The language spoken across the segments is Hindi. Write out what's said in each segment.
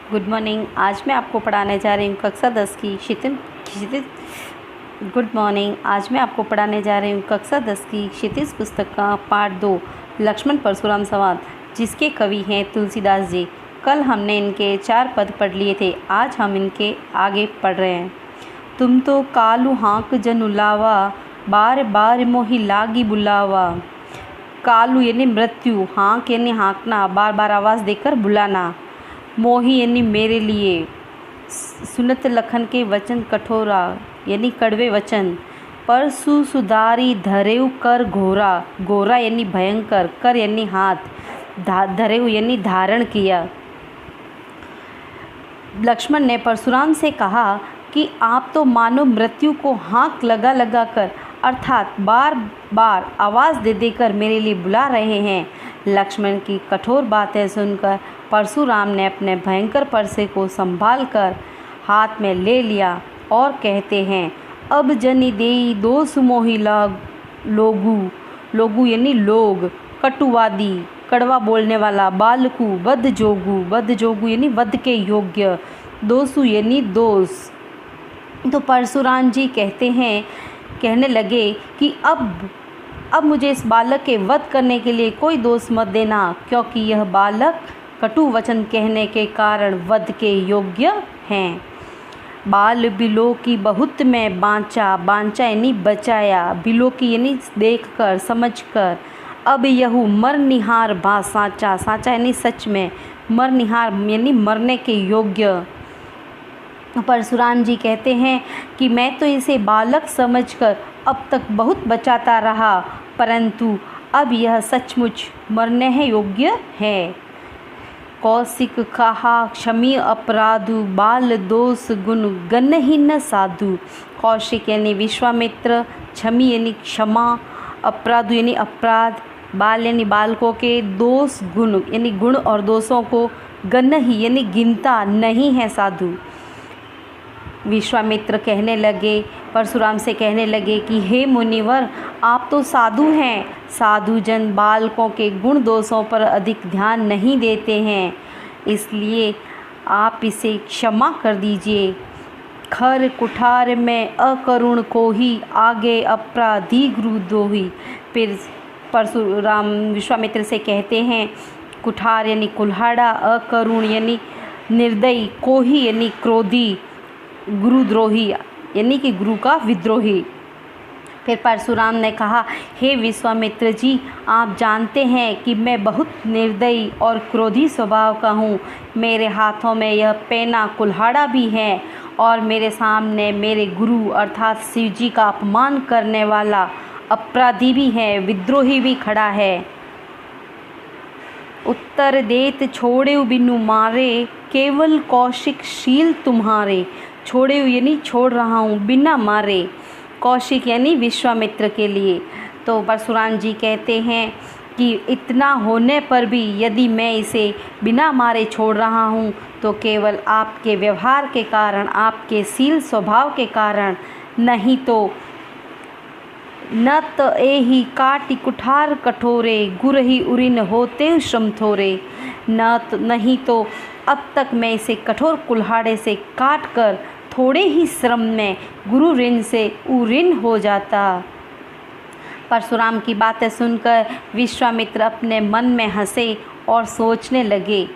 Good morning. आज मैं आपको पढ़ाने जा रही हूँ कक्षा 10 की क्षितिज पुस्तक का पाठ 2 लक्ष्मण परशुराम संवाद, जिसके कवि हैं तुलसीदास जी। कल हमने इनके 4 पद पढ़ लिए थे, आज हम इनके आगे पढ़ रहे हैं। तुम तो कालू हाँक जनु लावा, बार बार मोहि लागी बुलावा। कालू यानी मृत्यु, हाँक यानी हाँकना, बार बार आवाज़ देकर बुलाना। मोही यानी मेरे लिए, सुनत लखन के वचन कठोरा यानी कड़वे वचन। परसु सुधारी धरेउ कर घोरा, घोरा यानी भयंकर, कर यानी हाथ, धरेउ यानी धारण किया। लक्ष्मण ने परशुराम से कहा कि आप तो मानो मृत्यु को हाँक लगा लगा कर अर्थात बार बार आवाज़ दे देकर मेरे लिए बुला रहे हैं। लक्ष्मण की कठोर बातें सुनकर परशुराम ने अपने भयंकर परसे को संभाल कर हाथ में ले लिया और कहते हैं, अब जनि देई दोष मोहि लोगू, लोगू यानी लोग, कटुवादी कड़वा बोलने वाला, बालकू बद्ध जोगू यानी वध के योग्य, दोषु यानी दोष। तो परशुराम जी कहने लगे कि अब मुझे इस बालक के वध करने के लिए कोई दोष मत देना, क्योंकि यह बालक कटु वचन कहने के कारण वध के योग्य हैं। बाल बिलो की बहुत में बांचा, बांचा यानी बचाया, बिलो की यानी देखकर समझकर। अब यहू मर निहार बा साचा, साचा यानी सच में, मर निहार यानी मरने के योग्य। परशुराम जी कहते हैं कि मैं तो इसे बालक समझकर अब तक बहुत बचाता रहा, परंतु अब यह सचमुच मरने है योग्य है। कौशिक कहा क्षमी अपराधु, बाल दोष गुण गण ही न साधु। कौशिक यानी विश्वामित्र, क्षमी यानी क्षमा, अपराधु यानी अपराध, बाल यानी बालकों के, दोष गुण यानी गुण और दोषों को, गण ही यानी गिनता नहीं है साधु। विश्वामित्र परशुराम से कहने लगे कि हे मुनिवर, आप तो साधु हैं, साधु जन बालकों के गुण दोषों पर अधिक ध्यान नहीं देते हैं, इसलिए आप इसे क्षमा कर दीजिए। खर कुठार में अकरुण को ही, आगे अपराधी गुरुद्रोही। फिर परशुराम विश्वामित्र से कहते हैं, कुठार यानी कुल्हाड़ा, अकरुण यानी निर्दयी, कोही यानी क्रोधी, गुरुद्रोही यानी कि गुरु का विद्रोही। फिर परशुराम ने कहा, हे विश्वामित्र जी, आप जानते हैं कि मैं बहुत निर्दयी और क्रोधी स्वभाव का हूँ। मेरे हाथों में यह पेना कुल्हाड़ा भी है और मेरे सामने मेरे गुरु अर्थात शिव जी का अपमान करने वाला अपराधी भी है, विद्रोही भी खड़ा है। उत्तर देत छोड़े बिनु मारे, केवल कौशिक शील तुम्हारे। छोड़े यानी छोड़ रहा हूँ, बिना मारे, कौशिक यानी विश्वामित्र के लिए। तो परशुराम जी कहते हैं कि इतना होने पर भी यदि मैं इसे बिना मारे छोड़ रहा हूँ तो केवल आपके व्यवहार के कारण, आपके शील स्वभाव के कारण, नहीं तो न तो एही काटी कुठार कठोरे, गुरही उरिन होते श्रम थोरे। नहीं तो अब तक मैं इसे कठोर कुल्हाड़े से काट कर थोड़े ही श्रम में गुरु ऋण से उऋण हो जाता। परशुराम की बातें सुनकर विश्वामित्र अपने मन में हंसे और सोचने लगे,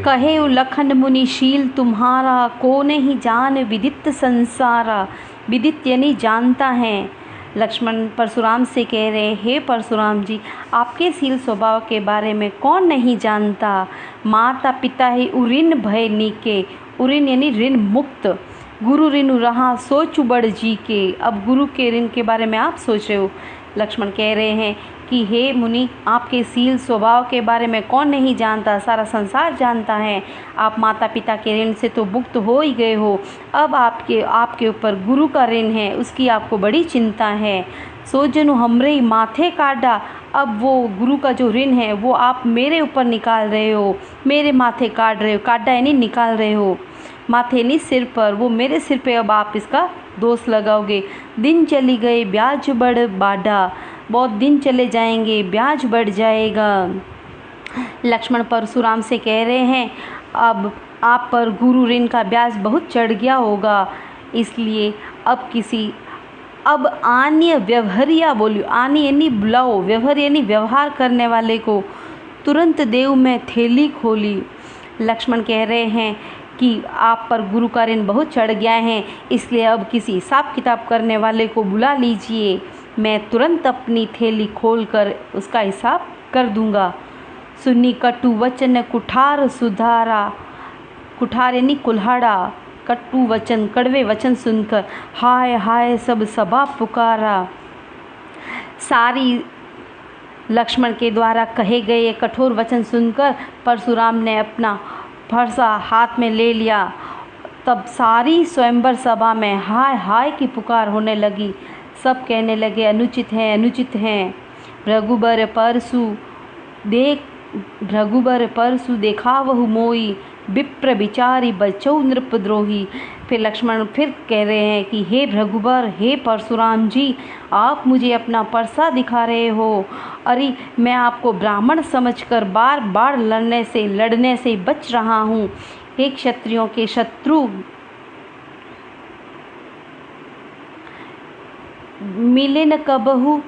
कहे लखन मुनि शील तुम्हारा, को नहीं जान विदित संसारा। विदित यानी जानता है। लक्ष्मण परशुराम से कह रहे, हे परशुराम जी, आपके शील स्वभाव के बारे में कौन नहीं जानता। माता पिता ही उऋण भय नीके, उऋण यानी ऋण मुक्त, गुरु ऋण रहा सोच बड़ जी के। अब गुरु के ऋण के बारे में आप सोच रहे हो। लक्ष्मण कह रहे हैं कि हे मुनि, आपके शील स्वभाव के बारे में कौन नहीं जानता, सारा संसार जानता है। आप माता पिता के ऋण से तो मुक्त हो ही गए हो, अब आपके ऊपर गुरु का ऋण है, उसकी आपको बड़ी चिंता है। सो जनु हमरे ही माथे काटा, अब वो गुरु का जो ऋण है वो आप मेरे ऊपर निकाल रहे हो, मेरे माथे काट रहे हो, काटा यानी निकाल रहे हो, माथे नहीं सिर पर, वो मेरे सिर पे अब आप इसका दोष लगाओगे। दिन चली गए ब्याज बढ़ बाढ़ा, बहुत दिन चले जाएंगे, ब्याज बढ़ जाएगा। लक्ष्मण परशुराम से कह रहे हैं, अब आप पर गुरु ऋण का ब्याज बहुत चढ़ गया होगा, इसलिए अब अन्य व्यवहारिया बोलियो, आनी यानी बुलाओ, व्यवहार यानी व्यवहार करने वाले को तुरंत देव में थैली खोली। लक्ष्मण कह रहे हैं कि आप पर गुरु का ऋण बहुत चढ़ गया है, इसलिए अब किसी हिसाब किताब करने वाले को बुला लीजिए, मैं तुरंत अपनी थैली खोलकर उसका हिसाब कर दूंगा। सुनी कटु वचन कुठार सुधारा, कुठार यानी कुल्हाड़ा, कटु वचन कड़वे वचन सुनकर हाय हाय सब सभा पुकारा। सारी लक्ष्मण के द्वारा कहे गए ये कठोर वचन सुनकर परशुराम ने अपना फरसा हाथ में ले लिया। तब सारी स्वयंवर सभा में हाय हाय की पुकार होने लगी। सब कहने लगे अनुचित है, अनुचित है। रघुबर परसु देखावहु मोई, विप्र विचारी बचौ नृपद्रोही। फिर लक्ष्मण फिर कह रहे हैं कि हे भृगुबर, हे परशुराम जी, आप मुझे अपना परसा दिखा रहे हो। अरे मैं आपको ब्राह्मण समझकर बार बार लड़ने से बच रहा हूँ। हे क्षत्रियों के शत्रु, मिले न कबहु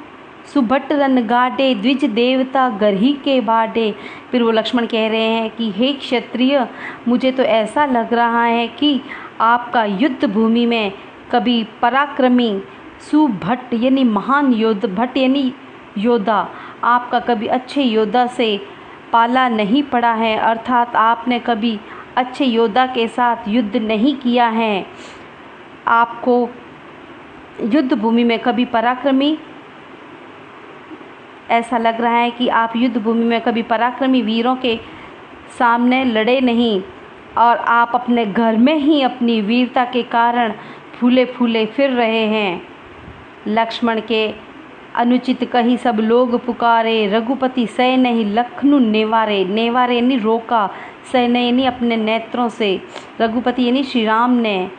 सुभट रन गाडे, द्विज देवता गरही के बाडे। फिर वो लक्ष्मण कह रहे हैं कि हे क्षत्रिय, मुझे तो ऐसा लग रहा है कि आपका युद्ध भूमि में कभी पराक्रमी सुभट यानी महान योद्धा, भट यानी योद्धा, आपका कभी अच्छे योद्धा से पाला नहीं पड़ा है, अर्थात आपने कभी अच्छे योद्धा के साथ युद्ध नहीं किया है। आपको युद्ध भूमि में कभी पराक्रमी, ऐसा लग रहा है कि आप युद्ध भूमि में कभी पराक्रमी वीरों के सामने लड़े नहीं, और आप अपने घर में ही अपनी वीरता के कारण फूले फूले फिर रहे हैं। लक्ष्मण के अनुचित कही सब लोग पुकारे, रघुपति सह नहीं लखनऊ नेवारे। नेवारे यानी रोका, सह नहीं यानी अपने नेत्रों से, रघुपति यानी श्री राम ने।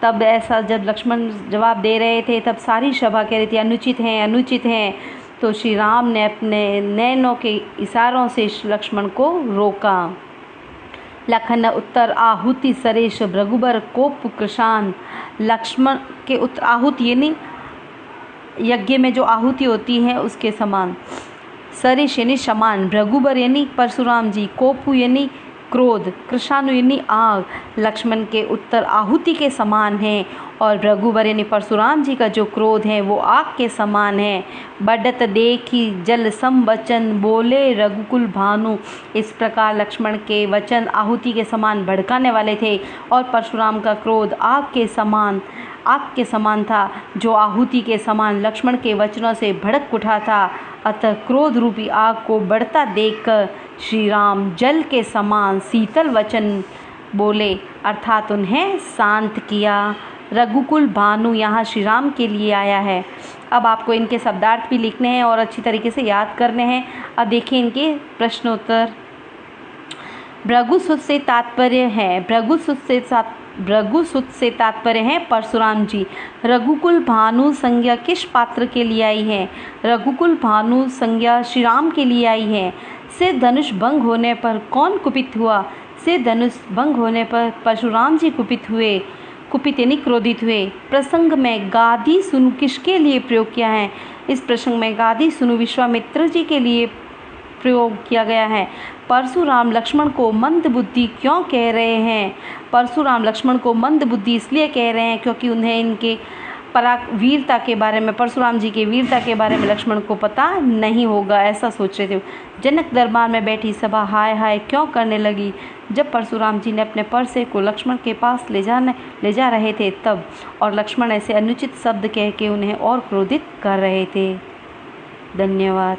तब ऐसा जब लक्ष्मण जवाब दे रहे थे तब सारी सभा कह रही थी अनुचित हैं, अनुचित हैं। तो श्री राम ने अपने नैनों के इशारों से लक्ष्मण को रोका। लखन उत्तर आहुति सरेश, भृगुबर कोप कृशान। लक्ष्मण के उत्तर आहुति यानी यज्ञ में जो आहुति होती है उसके समान, सरेश यानी समान, भृगुबर यानी परशुराम जी, कोपु यानी क्रोध, कृशानु यानी आग। लक्ष्मण के उत्तर आहुति के समान है और भृगुबर यानी परशुराम जी का जो क्रोध है वो आग के समान है। बढ़त देखी जल सम वचन, बोले रघुकुल भानु। इस प्रकार लक्ष्मण के वचन आहुति के समान भड़काने वाले थे और परशुराम का क्रोध आग के समान था, जो आहुति के समान लक्ष्मण के वचनों से भड़क उठा था। अतः क्रोध रूपी आग को बढ़ता देखकर श्री राम जल के समान शीतल वचन बोले, अर्थात उन्हें शांत किया। रघुकुल भानु यहाँ श्री राम के लिए आया है। अब आपको इनके शब्दार्थ भी लिखने हैं और अच्छी तरीके से याद करने हैं। अब देखिए इनके प्रश्नोत्तर। भृगुसुत से तात्पर्य है, भृगुसुत से तात्पर्य है परशुराम जी। रघुकुल भानु संज्ञा किस पात्र के लिए आई है? रघुकुल भानु संज्ञा श्री राम के लिए आई है। से धनुष भंग होने पर कौन कुपित हुआ? से धनुष भंग होने पर परशुराम जी कुपित हुए, कुपित यानी क्रोधित हुए। प्रसंग में गादी सुनु किसके लिए प्रयोग किया है? इस प्रसंग में गादी सुनु विश्वामित्र जी के लिए प्रयोग किया गया है। परशुराम लक्ष्मण को मंद बुद्धि क्यों कह रहे हैं? परशुराम लक्ष्मण को मंद बुद्धि इसलिए कह रहे हैं क्योंकि उन्हें इनके वीरता के बारे में, परशुराम जी के वीरता के बारे में लक्ष्मण को पता नहीं होगा, ऐसा सोच रहे थे। जनक दरबार में बैठी सभा हाय हाय क्यों करने लगी? जब परशुराम जी ने अपने परसे को लक्ष्मण के पास ले जा रहे थे तब, और लक्ष्मण ऐसे अनुचित शब्द कह के उन्हें और क्रोधित कर रहे थे। धन्यवाद।